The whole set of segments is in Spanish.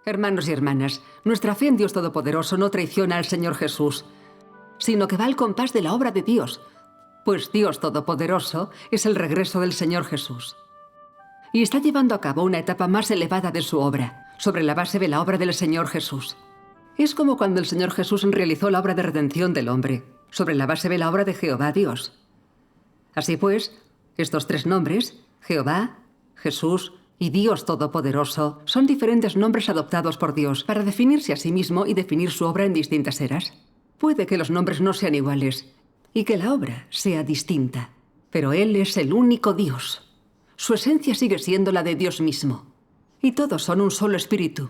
Hermanos y hermanas, nuestra fe en Dios Todopoderoso no traiciona al Señor Jesús, sino que va al compás de la obra de Dios, pues Dios Todopoderoso es el regreso del Señor Jesús. Y está llevando a cabo una etapa más elevada de su obra, sobre la base de la obra del Señor Jesús. Es como cuando el Señor Jesús realizó la obra de redención del hombre, sobre la base de la obra de Jehová Dios. Así pues, estos tres nombres, Jehová, Jesús y Dios Todopoderoso, son diferentes nombres adoptados por Dios para definirse a sí mismo y definir su obra en distintas eras. Puede que los nombres no sean iguales y que la obra sea distinta, pero Él es el único Dios. Su esencia sigue siendo la de Dios mismo, y todos son un solo espíritu.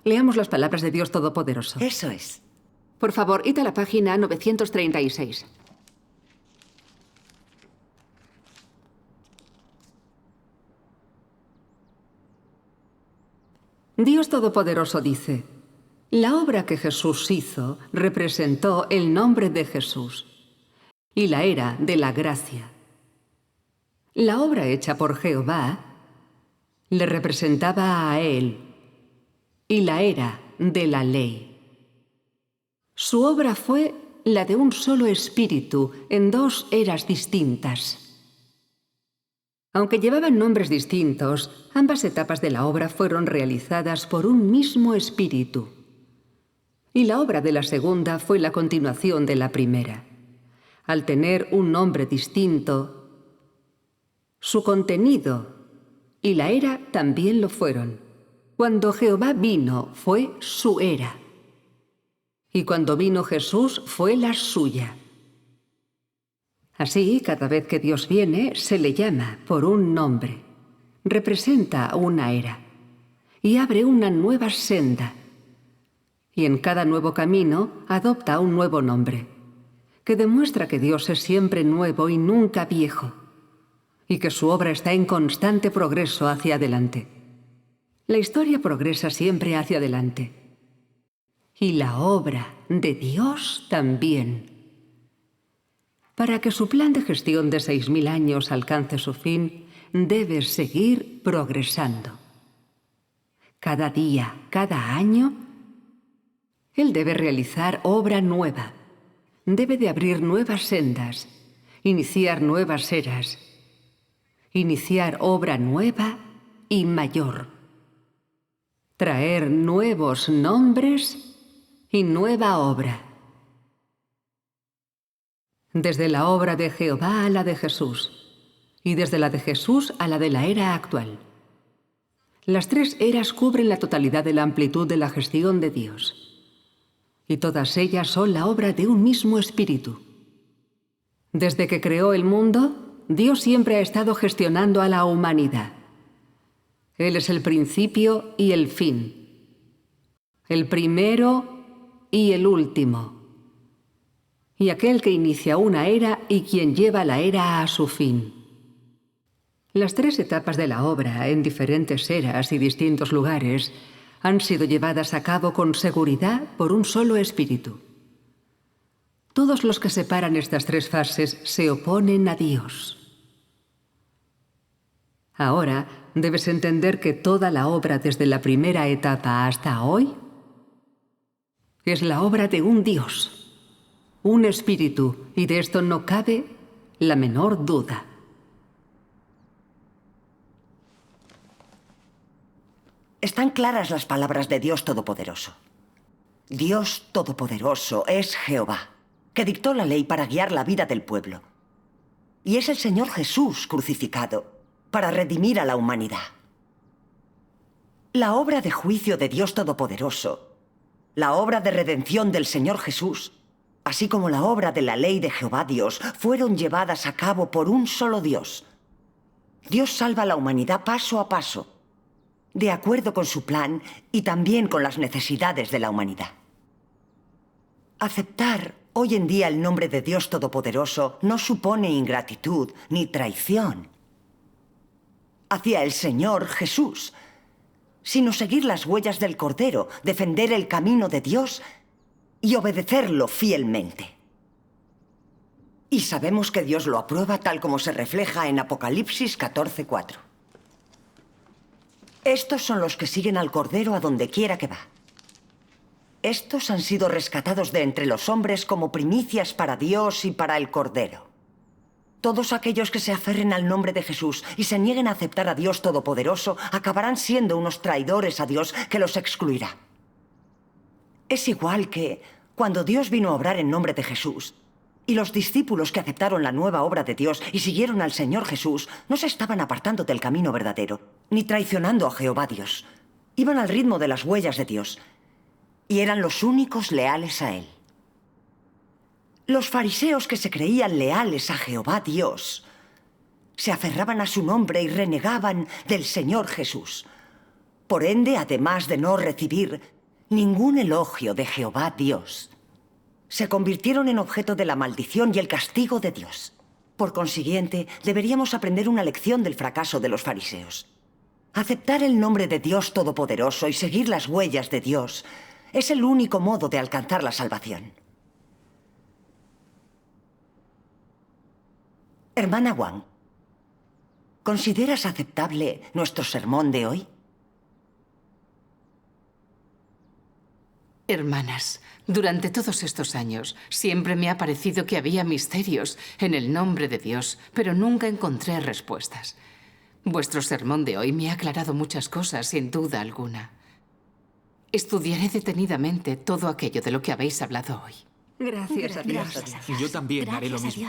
Leamos las palabras de Dios Todopoderoso. Eso es. Por favor, id a la página 936. Dios Todopoderoso dice: la obra que Jesús hizo representó el nombre de Jesús y la era de la gracia. La obra hecha por Jehová le representaba a Él y la era de la ley. Su obra fue la de un solo espíritu en dos eras distintas. Aunque llevaban nombres distintos, ambas etapas de la obra fueron realizadas por un mismo espíritu. Y la obra de la segunda fue la continuación de la primera. Al tener un nombre distinto, su contenido y la era también lo fueron. Cuando Jehová vino, fue su era. Y cuando vino Jesús, fue la suya. Así, cada vez que Dios viene, se le llama por un nombre. Representa una era y abre una nueva senda. Y en cada nuevo camino adopta un nuevo nombre, que demuestra que Dios es siempre nuevo y nunca viejo, y que su obra está en constante progreso hacia adelante. La historia progresa siempre hacia adelante. Y la obra de Dios también. Para que su plan de gestión de 6000 años alcance su fin, debe seguir progresando. Cada día, cada año, Él debe realizar obra nueva. Debe de abrir nuevas sendas, iniciar nuevas eras, iniciar obra nueva y mayor, traer nuevos nombres y nueva obra. Desde la obra de Jehová a la de Jesús, y desde la de Jesús a la de la era actual. Las tres eras cubren la totalidad de la amplitud de la gestión de Dios, y todas ellas son la obra de un mismo espíritu. Desde que creó el mundo, Dios siempre ha estado gestionando a la humanidad. Él es el principio y el fin, el primero y el último, y aquel que inicia una era y quien lleva la era a su fin. Las tres etapas de la obra, en diferentes eras y distintos lugares, han sido llevadas a cabo con seguridad por un solo espíritu. Todos los que separan estas tres fases se oponen a Dios. Ahora debes entender que toda la obra desde la primera etapa hasta hoy es la obra de un Dios, un espíritu, y de esto no cabe la menor duda. Están claras las palabras de Dios Todopoderoso. Dios Todopoderoso es Jehová, que dictó la ley para guiar la vida del pueblo. Y es el Señor Jesús crucificado para redimir a la humanidad. La obra de juicio de Dios Todopoderoso, la obra de redención del Señor Jesús, así como la obra de la ley de Jehová Dios, fueron llevadas a cabo por un solo Dios. Dios salva a la humanidad paso a paso, de acuerdo con su plan y también con las necesidades de la humanidad. Aceptar hoy en día el nombre de Dios Todopoderoso no supone ingratitud ni traición hacia el Señor Jesús, sino seguir las huellas del Cordero, defender el camino de Dios y obedecerlo fielmente. Y sabemos que Dios lo aprueba tal como se refleja en Apocalipsis 14:4. Estos son los que siguen al Cordero a donde quiera que va. Estos han sido rescatados de entre los hombres como primicias para Dios y para el Cordero. Todos aquellos que se aferren al nombre de Jesús y se nieguen a aceptar a Dios Todopoderoso acabarán siendo unos traidores a Dios que los excluirá. Es igual que cuando Dios vino a obrar en nombre de Jesús y los discípulos que aceptaron la nueva obra de Dios y siguieron al Señor Jesús no se estaban apartando del camino verdadero, ni traicionando a Jehová Dios. Iban al ritmo de las huellas de Dios y eran los únicos leales a Él. Los fariseos que se creían leales a Jehová Dios se aferraban a su nombre y renegaban del Señor Jesús. Por ende, además de no recibir ningún elogio de Jehová Dios, se convirtieron en objeto de la maldición y el castigo de Dios. Por consiguiente, deberíamos aprender una lección del fracaso de los fariseos. Aceptar el nombre de Dios Todopoderoso y seguir las huellas de Dios es el único modo de alcanzar la salvación. Hermana Wang, ¿consideras aceptable nuestro sermón de hoy? Hermanas, durante todos estos años siempre me ha parecido que había misterios en el nombre de Dios, pero nunca encontré respuestas. Vuestro sermón de hoy me ha aclarado muchas cosas, sin duda alguna. Estudiaré detenidamente todo aquello de lo que habéis hablado hoy. Gracias a Dios. Yo también haré lo mismo.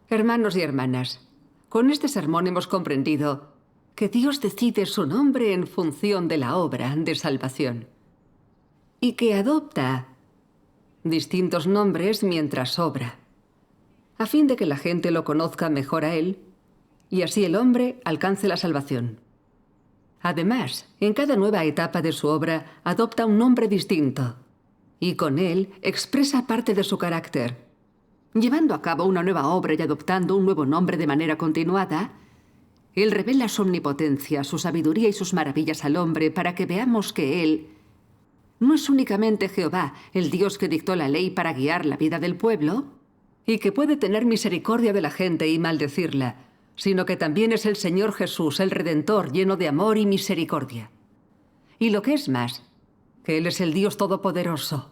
Hermanos y hermanas, con este sermón hemos comprendido que Dios decide su nombre en función de la obra de salvación y que adopta distintos nombres mientras obra, a fin de que la gente lo conozca mejor a Él y así el hombre alcance la salvación. Además, en cada nueva etapa de su obra adopta un nombre distinto y con él expresa parte de su carácter. Llevando a cabo una nueva obra y adoptando un nuevo nombre de manera continuada, Él revela su omnipotencia, su sabiduría y sus maravillas al hombre para que veamos que Él no es únicamente Jehová, el Dios que dictó la ley para guiar la vida del pueblo y que puede tener misericordia de la gente y maldecirla, sino que también es el Señor Jesús, el Redentor, lleno de amor y misericordia. Y lo que es más, que Él es el Dios Todopoderoso,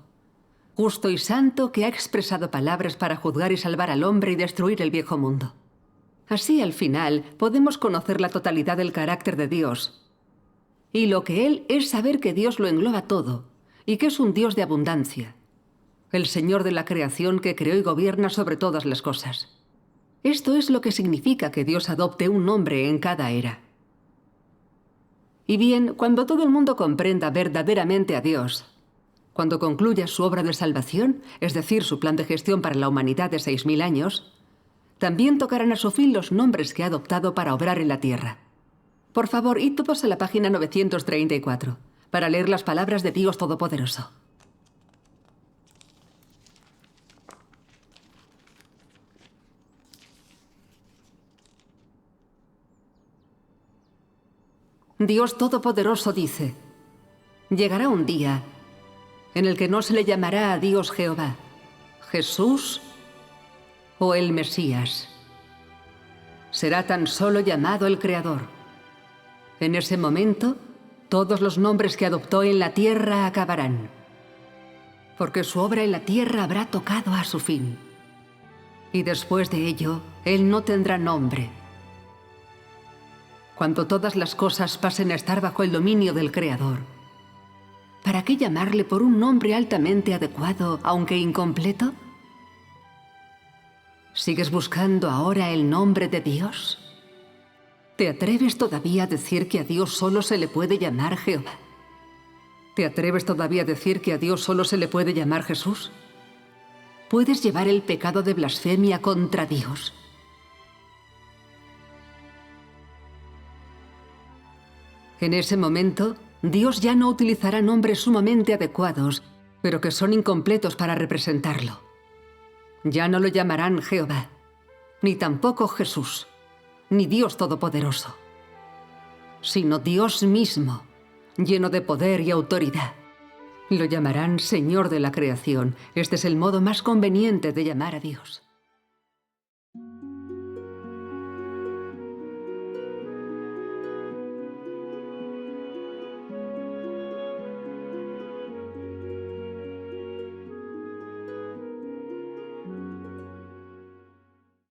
justo y santo, que ha expresado palabras para juzgar y salvar al hombre y destruir el viejo mundo. Así, al final, podemos conocer la totalidad del carácter de Dios. Y lo que Él es saber que Dios lo engloba todo, y que es un Dios de abundancia, el Señor de la creación que creó y gobierna sobre todas las cosas. Esto es lo que significa que Dios adopte un nombre en cada era. Y bien, cuando todo el mundo comprenda verdaderamente a Dios, cuando concluya su obra de salvación, es decir, su plan de gestión para la humanidad de 6.000 años, también tocarán a su fin los nombres que ha adoptado para obrar en la tierra. Por favor, id todos a la página 934, para leer las palabras de Dios Todopoderoso. Dios Todopoderoso dice: llegará un día en el que no se le llamará a Dios Jehová, Jesús o el Mesías. Será tan solo llamado el Creador. En ese momento, todos los nombres que adoptó en la tierra acabarán, porque su obra en la tierra habrá tocado a su fin. Y después de ello, Él no tendrá nombre. Cuando todas las cosas pasen a estar bajo el dominio del Creador, ¿para qué llamarle por un nombre altamente adecuado, aunque incompleto? ¿Sigues buscando ahora el nombre de Dios? ¿Te atreves todavía a decir que a Dios solo se le puede llamar Jehová? ¿Te atreves todavía a decir que a Dios solo se le puede llamar Jesús? ¿Puedes llevar el pecado de blasfemia contra Dios? En ese momento, Dios ya no utilizará nombres sumamente adecuados, pero que son incompletos para representarlo. Ya no lo llamarán Jehová, ni tampoco Jesús, ni Dios Todopoderoso, sino Dios mismo, lleno de poder y autoridad. Lo llamarán Señor de la creación. Este es el modo más conveniente de llamar a Dios.